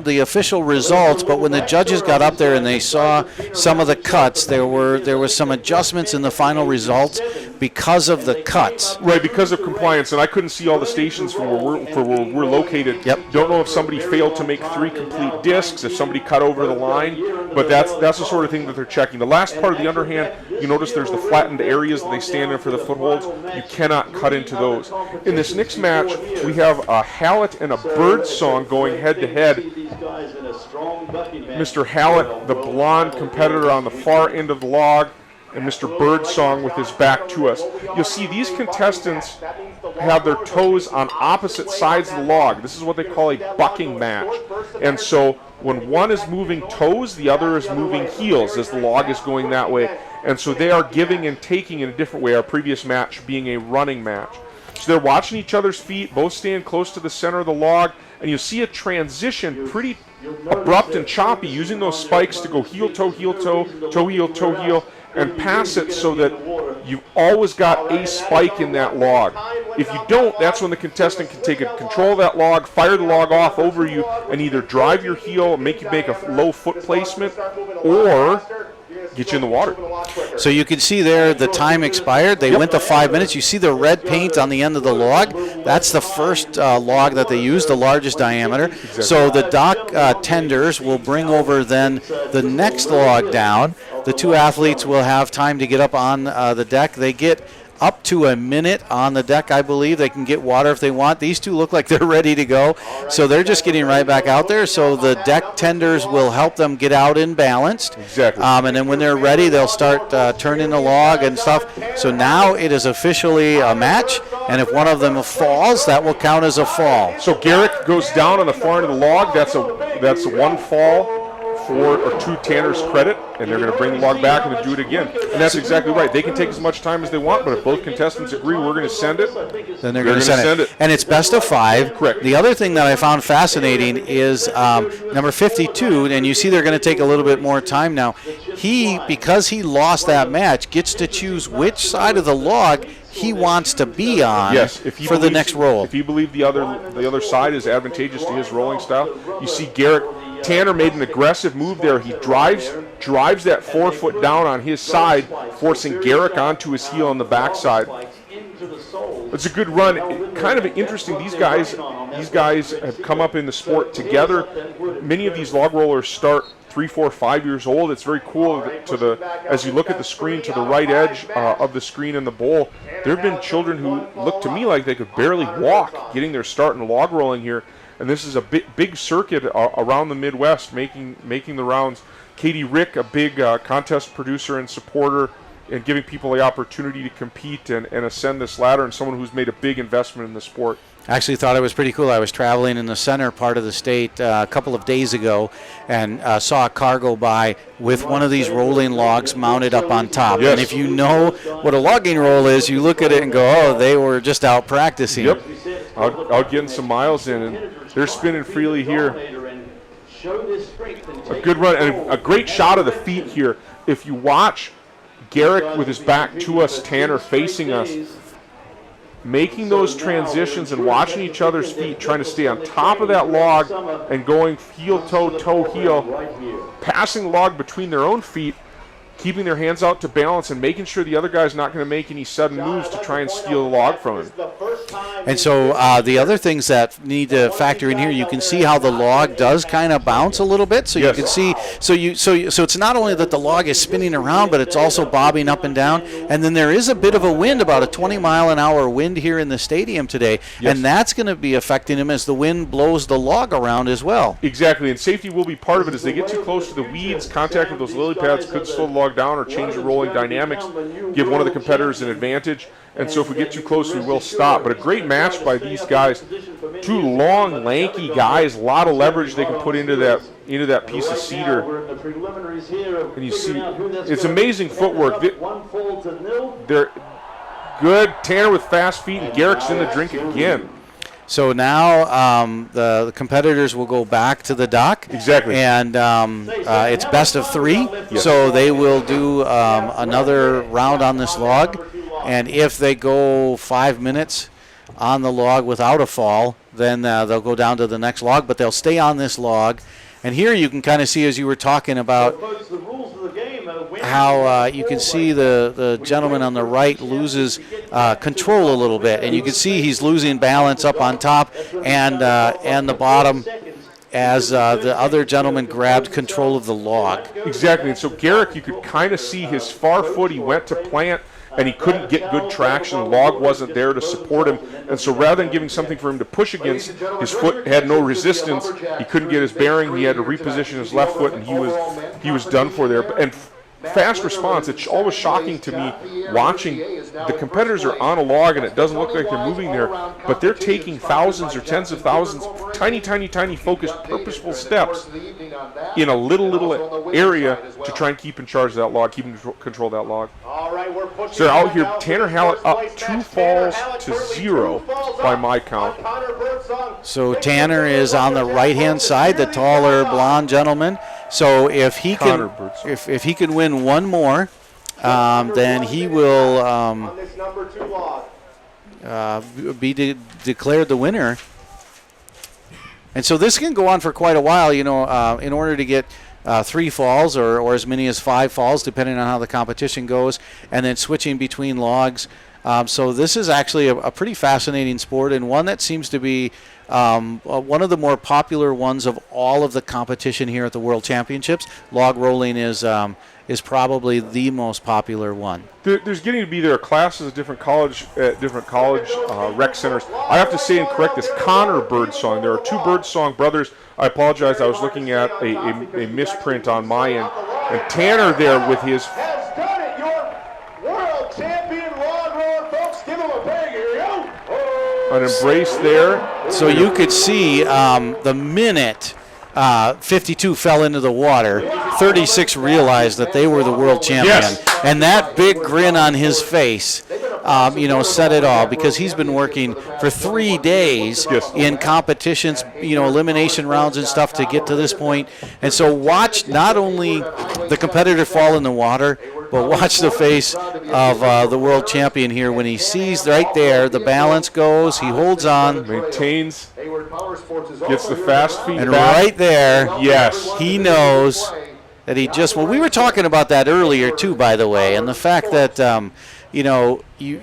the official results, but when the judges got up there and they saw some of the cuts, there was some adjustments in the final results because of the cuts. Right, because of compliance, and I couldn't see all the stations from where we're located. Yep. Don't know if somebody failed to make 3 complete discs, if somebody cut over the line, but that's the sort of thing that they're checking. The last part of the underhand, you notice there's the flattened areas that they stand in for the footholds. You cannot cut into those. In this next match, we have a Halett and a Birdsong going head-to-head. Mr. Halett, the blonde competitor on the far end of the log, and Mr. Birdsong with his back to us. You'll see these contestants have their toes on opposite sides of the log. This is what they call a bucking match. And so when one is moving toes, the other is moving heels as the log is going that way. And so they are giving and taking in a different way, our previous match being a running match. So they're watching each other's feet, both stand close to the center of the log, and you'll see a transition pretty abrupt and choppy, using those spikes to go heel, toe, toe, heel, and pass it so that you've always got a spike in that log. If you don't, that's when the contestant can take control of that log, fire the log off over you, and either drive your heel, make you make a low foot placement, or get you in the water. So you can see there the time expired. They went to 5 minutes. You see the red paint on the end of the log. That's the first log that they used, the largest diameter. Exactly. So the dock tenders will bring over then the next log down. The 2 athletes will have time to get up on the deck. They get up to a minute on the deck, I believe. They can get water if they want. These two look like they're ready to go. So they're just getting right back out there. So the deck tenders will help them get out and balanced. Exactly. And then when they're ready, they'll start turning the log and stuff. So now it is officially a match. And if one of them falls, that will count as a fall. So Garrick goes down on the far end of the log. That's one fall for 2 tanners credit, and they're going to bring the log back and then do it again. And that's exactly right. They can take as much time as they want, but if both contestants agree we're going to send it, then they're going to send it. And it's best of 5. Correct. The other thing that I found fascinating is number 52, and you see they're going to take a little bit more time now. Because he lost that match, gets to choose which side of the log he wants to be on for the next roll. If you believe the other side is advantageous to his rolling style, you see Garrick Tanner made an aggressive move there. He drives that 4-foot down on his side, forcing Garrick onto his heel on the backside. It's a good run. Kind of interesting. These guys have come up in the sport together. Many of these log rollers start 3, 4, 5 years old. It's very cool as you look at the screen to the right edge of the screen in the bowl. There have been children who look to me like they could barely walk getting their start in log rolling here. And this is a big circuit around the Midwest making the rounds. Katie Rick, a big contest producer and supporter, and giving people the opportunity to compete and ascend this ladder, and someone who's made a big investment in the sport. I actually thought it was pretty cool. I was traveling in the center part of the state a couple of days ago and saw a car go by with one of these rolling logs mounted up on top. Yes. And if you know what a logging roll is, you look at it and go, oh, they were just out practicing. Yep, out getting some miles in, and they're spinning freely here. A good run and a great shot of the feet here. If you watch Garrick with his back to us, Tanner facing us, making those transitions and watching each other's feet, trying to stay on top of that log and going heel, toe, heel, passing the log between their own feet, keeping their hands out to balance and making sure the other guy's not going to make any sudden moves to try and steal the log from him. And so the other things that need to factor in here, you can see how the log does kind of bounce a little bit. So you can see, so it's not only that the log is spinning around, but it's also bobbing up and down. And then there is a bit of a wind, about a 20-mile-an-hour wind here in the stadium today, and that's going to be affecting him as the wind blows the log around as well. Exactly, and safety will be part of it. As they get too close to the weeds, contact with those lily pads could slow the log down or change the rolling dynamics, give one of the competitors an advantage. And so if we get too close, we will stop. But a great match by these guys. 2 long, lanky guys, a lot of leverage they can put into that piece of cedar. And you see, it's amazing footwork. They're good. Tanner with fast feet, and Garrick's in the drink again. So now the competitors will go back to the dock. Exactly. And it's best of 3. Yes. So they will do another round on this log. And if they go 5 minutes on the log without a fall, then they'll go down to the next log, but they'll stay on this log. And here you can kind of see, as you were talking about, how you can see the gentleman on the right loses control a little bit, and you can see he's losing balance up on top and the bottom as the other gentleman grabbed control of the log. Exactly, and so Garrick, you could kind of see his far foot. He went to plant, and he couldn't get good traction. The log wasn't there to support him, and so rather than giving something for him to push against, his foot had no resistance. He couldn't get his bearing. He had to reposition his left foot, and he was done for there. And fast response. It's always shocking to me watching. The competitors are on a log, and it doesn't look like they're moving there, but they're taking thousands or tens of thousands, tiny, focused, purposeful steps in a little area to try and keep in charge of that log, keep in control of that log. So they're out here. Tanner Halett up 2 falls to 0 by my count. So Tanner is on the right-hand side, the taller blonde gentleman. So if he can, if he can win one more, then he will be declared the winner. And so this can go on for quite a while, you know, in order to get 3 falls or as many as 5 falls, depending on how the competition goes, and then switching between logs. So this is actually a pretty fascinating sport, and one that seems to be one of the more popular ones of all of the competition here at the World Championships. Log rolling is probably the most popular one. There's getting to be there are classes at different college rec centers. I have to say and correct this. Connor Birdsong. There are 2 Birdsong brothers. I apologize. I was looking at a misprint on my end. And Tanner there with his. An embrace there. So you could see the minute 52 fell into the water, 36 realized that they were the world champion. Yes. And that big grin on his face, you know, said it all, because he's been working for 3 days in competitions, you know, elimination rounds and stuff to get to this point. And so watch not only the competitor fall in the water, but watch the face of the world champion here when he sees right there the balance goes, he holds on, maintains, gets the fast feet and back. right there, yes, he knows that he just, well, we were talking about that earlier too, by the way, and the fact that, you know, you